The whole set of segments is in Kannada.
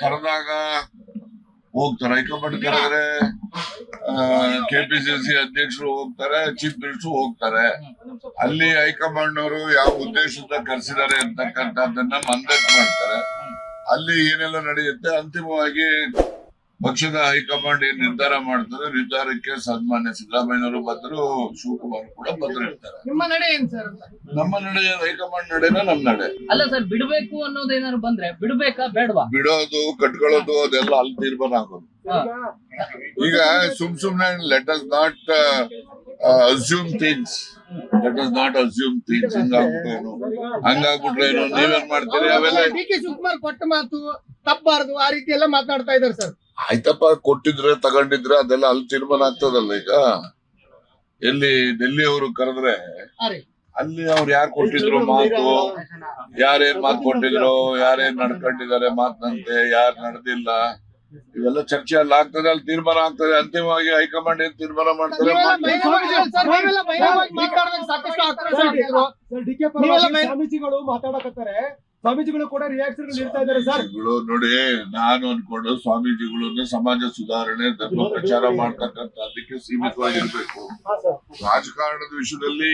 ಕರೆದಾಗ ಹೋಗ್ತಾರೆ, ಹೈಕಮಾಂಡ್ ಕರೆದ್ರೆ ಕೆಪಿಸಿಸಿ ಅಧ್ಯಕ್ಷರು ಹೋಗ್ತಾರೆ, ಚೀಫ್ ಮಿನಿಸ್ಟರ್ ಹೋಗ್ತಾರೆ. ಅಲ್ಲಿ ಹೈಕಮಾಂಡ್ ಅವರು ಯಾವ ಉದ್ದೇಶದಿಂದ ಕರೆಸಿದ್ದಾರೆ ಅಂತಕ್ಕಂಥದ್ದನ್ನ ಮಂದಟ್ ಮಾಡ್ತಾರೆ. ಅಲ್ಲಿ ಏನೆಲ್ಲ ನಡೆಯುತ್ತೆ, ಅಂತಿಮವಾಗಿ ಪಕ್ಷದ ಹೈಕಮಾಂಡ್ ಏನ್ ನಿರ್ಧಾರ ಮಾಡ್ತಾರೆ, ನಿರ್ಧಾರಕ್ಕೆ ಸನ್ಮಾನ್ಯ ಸಿದ್ದರಾಮಯ್ಯನವರು ಬದ್ರು, ಶಿವಕುಮಾರ್ ಕೂಡ ಬದ್ರಿರ್ತಾರೆ. ನಿಮ್ಮ ನಡೆ ಏನ್ ಸರ್? ನಮ್ಮ ನಡೆ ಹೈಕಮಾಂಡ್ ನಡೆನ ನಮ್ ನಡೆ. ಅಲ್ಲ ಸರ್, ಬಿಡ್ಬೇಕು ಅನ್ನೋದೇನಾದ್ರು ಬಂದ್ರೆ ಬಿಡ್ಬೇಕಾ ಬೇಡವಾ? ಬಿಡೋದು ಕಟ್ಕೊಳ್ಳೋದು ಅದೆಲ್ಲ ಅಲ್ಲಿ ತೀರ್ಮಾನ ಆಗೋದು. ಈಗ ಸುಮ್ನೆ let us not assume things, ಹಂಗಾಗ್ಬಿಟ್ರೇನು ನೀವೇನ್ ಮಾಡ್ತೀರಿ? ಅವೆಲ್ಲ ಡಿ ಕೆ ಶಿವಕುಮಾರ್ ಕೊಟ್ಟ ಮಾತು ತಪ್ಪಬಾರದು, ಆ ರೀತಿ ಎಲ್ಲ ಮಾತನಾಡ್ತಾ ಇದಾರೆ ಸರ್. ಆಯ್ತಪ್ಪ, ಕೊಟ್ಟಿದ್ರೆ ತಗೊಂಡಿದ್ರೆ ಅದೆಲ್ಲ ಅಲ್ಲಿ ತೀರ್ಮಾನ ಆಗ್ತದಲ್ಲ. ಈಗ ಎಲ್ಲಿ ಡೆಲ್ಲಿ ಅವರು ಕರೆದ್ರೆ ಅಲ್ಲಿ ಅವ್ರು ಯಾರು ಕೊಟ್ಟಿದ್ರು ಮಾತು, ಯಾರೇನ್ ಮಾತು ಕೊಟ್ಟಿದ್ರು, ಯಾರೇನ್ ನಡ್ಕೊಂಡಿದ್ದಾರೆ ಮಾತಂತೆ, ಯಾರು ನಡೆದಿಲ್ಲ, ಇವೆಲ್ಲ ಚರ್ಚೆ ಅಲ್ಲಿ ಆಗ್ತದೆ, ಅಲ್ಲಿ ತೀರ್ಮಾನ ಆಗ್ತದೆ. ಅಂತಿಮವಾಗಿ ಹೈಕಮಾಂಡ್ ಏನ್ ತೀರ್ಮಾನ ಮಾಡ್ತಾರೆ. ಸ್ವಾಮೀಜಿಗಳು ಮಾತಾಡಕತ್ತಾರೆ, ಸ್ವಾಮೀಜಿಗಳು ಕೂಡ ರಿಯಾಕ್ಷನ್ ನೀಡ್ತಾ ಇದ್ದಾರೆ ಸರ್. ನೋಡಿ, ನಾನು ಅನ್ಕೊಂಡು ಸ್ವಾಮೀಜಿಗಳು ಸಮಾಜ ಸುಧಾರಣೆ, ಧರ್ಮ ಪ್ರಚಾರ ಮಾಡ್ತಕ್ಕಂಥದ್ದಕ್ಕೆ ಸೀಮಿತವಾಗಿರ್ಬೇಕು. ರಾಜಕಾರಣದ ವಿಷಯದಲ್ಲಿ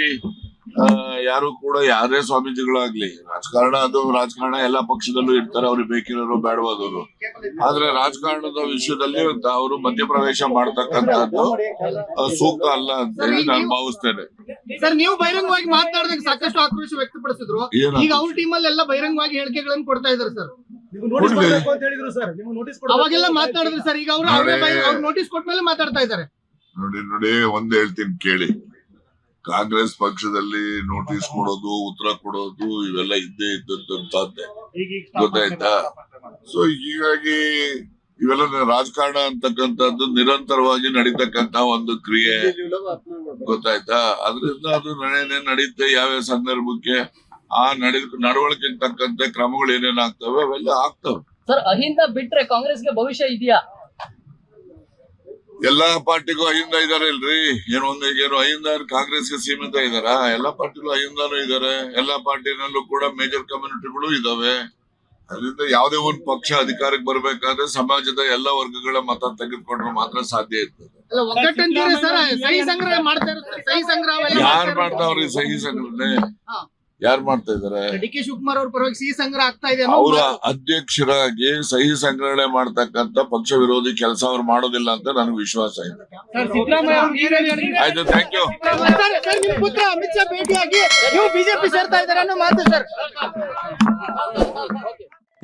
ಯಾರು ಕೂಡ ಯಾರೇ ಸ್ವಾಮೀಜಿಗಳಾಗ್ಲಿ, ರಾಜಕಾರಣ ಎಲ್ಲಾ ಪಕ್ಷದಲ್ಲೂ ಇರ್ತಾರೆ, ಅವ್ರಿಗೆ ಬೇಕಿರೋರು ಬೇಡವಾದವರು. ಆದ್ರೆ ರಾಜಕಾರಣದ ವಿಷಯದಲ್ಲಿ ಅವರು ಮಧ್ಯಪ್ರವೇಶ ಮಾಡ್ತಕ್ಕಂಥದ್ದು ಸೂಕ್ತ ಅಲ್ಲ ಅಂತ ಹೇಳಿ ನಾನು ಭಾವಿಸ್ತೇನೆ. ಸರ್, ನೀವು ಬಹಿರಂಗವಾಗಿ ಮಾತನಾಡಿದಾಗ ಸಾಕಷ್ಟು ಆಕ್ರೋಶ ವ್ಯಕ್ತಪಡಿಸಿದ್ರು. ಈಗ ಅವ್ರ ಟೀಮ್ ಅಲ್ಲಿ ಎಲ್ಲ ಬಹಿರಂಗವಾಗಿ ಹೇಳಿಕೆಗಳನ್ನು ಕೊಡ್ತಾ ಇದಾರೆ ಸರ್. ಅವಾಗೆಲ್ಲ ಮಾತನಾಡಿದ್ರು ಸರ್, ಈಗ ಅವ್ರು ನೋಟಿಸ್ ಕೊಟ್ಮೇಲೆ ಮಾತಾಡ್ತಾ ಇದ್ದಾರೆ. ನೋಡಿ ಒಂದ್ ಹೇಳ್ತೀನಿ ಕೇಳಿ, ಕಾಂಗ್ರೆಸ್ ಪಕ್ಷದಲ್ಲಿ ನೋಟಿಸ್ ಕೊಡೋದು, ಉತ್ತರ ಕೊಡೋದು ಇವೆಲ್ಲ ಇದ್ದೇ ಇದ್ದಂತದ್ದೇ, ಗೊತ್ತಾಯ್ತಾ? ಸೊ ಹೀಗಾಗಿ ಇವೆಲ್ಲ ರಾಜಕಾರಣ ಅಂತಕ್ಕಂಥದ್ದು ನಿರಂತರವಾಗಿ ನಡೀತಕ್ಕಂತ ಒಂದು ಕ್ರಿಯೆ, ಗೊತ್ತಾಯ್ತಾ? ಅದರಿಂದ ಅದು ನಡೀತೆ. ಯಾವ್ಯಾವ ಸಂದರ್ಭಕ್ಕೆ ಆ ನಡವಳಿಕೆ ತಕ್ಕಂತೆ ಕ್ರಮಗಳು ಏನೇನಾಗ್ತವೆ ಅವೆಲ್ಲ ಆಗ್ತವೆ. ಸರ್, ಅಹಿಂದ ಬಿಟ್ರೆ ಕಾಂಗ್ರೆಸ್ಗೆ ಭವಿಷ್ಯ ಇದೆಯಾ? ಎಲ್ಲಾ ಪಾರ್ಟಿಗೂ ಅಹಿಂದ ಇದಾರೆ ಇಲ್ರಿ. ಏನು ಅಹಿಂದ ಕಾಂಗ್ರೆಸ್ಗೆ ಸೀಮಿತ ಇದಾರ? ಎಲ್ಲಾ ಪಾರ್ಟಿಗೂ ಅಹಿಂದನೂ ಇದಾರೆ. ಎಲ್ಲಾ ಪಾರ್ಟಿನಲ್ಲೂ ಕೂಡ ಮೇಜರ್ ಕಮ್ಯುನಿಟಿಗಳು ಇದಾವೆ. ಅದರಿಂದ ಯಾವುದೇ ಒಂದು ಪಕ್ಷ ಅಧಿಕಾರಕ್ಕೆ ಬರ್ಬೇಕಾದ್ರೆ ಸಮಾಜದ ಎಲ್ಲಾ ವರ್ಗಗಳ ಮತ ತೆಗೆದುಕೊಂಡ್ರೆ ಮಾತ್ರ ಸಾಧ್ಯ ಇರ್ತದೆ. ಯಾರು ಮಾಡ್ತಾವ್ರಿ ಸಹಿ ಸಂಗ್ರಹಣೆ? ಯಾರು ಮಾಡ್ತಾ ಇದಾರೆ? ಡಿ ಕೆ ಶಿವಕುಮಾರ್ ಅವ್ರ ಪರವಾಗಿ ಸಿಹಿ ಸಂಗ್ರಹ ಆಗ್ತಾ ಇದೆ. ಅವರ ಅಧ್ಯಕ್ಷರಾಗಿ ಸಹಿ ಸಂಗ್ರಹಣೆ ಮಾಡ್ತಕ್ಕಂತ ಪಕ್ಷ ವಿರೋಧಿ ಕೆಲಸ ಅವ್ರು ಮಾಡೋದಿಲ್ಲ ಅಂತ ನನಗೆ ವಿಶ್ವಾಸ ಇದೆ. ಆಯ್ತು, ಥ್ಯಾಂಕ್ ಯು. ನಿಮ್ ಪುತ್ರ ಅಮಿತ್ ಶಾ ಭೇಟಿಯಾಗಿ ನೀವು ಬಿಜೆಪಿ ಸೇರ್ತಾ ಇದ್ದಾರೆ ಅನ್ನೋ ಮಾತು ಸರ್.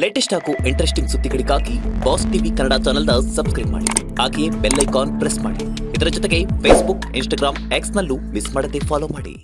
ಲೇಟೆಸ್ಟ್ ಹಾಗೂ ಇಂಟ್ರೆಸ್ಟಿಂಗ್ ಸುದ್ದಿಗಳಿಗಾಗಿ ಬಾಸ್ ಟಿವಿ ಕನ್ನಡ ಚಾನೆಲ್ನ ಸಬ್ಸ್ಕ್ರೈಬ್ ಮಾಡಿ. ಹಾಗೆಯೇ ಬೆಲ್ ಐಕಾನ್ ಪ್ರೆಸ್ ಮಾಡಿ. ಇದರ ಜೊತೆಗೆ ಫೇಸ್ಬುಕ್, ಇನ್ಸ್ಟಾಗ್ರಾಮ್, ಎಕ್ಸ್ ನಲ್ಲೂ ಮಿಸ್ ಮಾಡದೆ ಫಾಲೋ ಮಾಡಿ.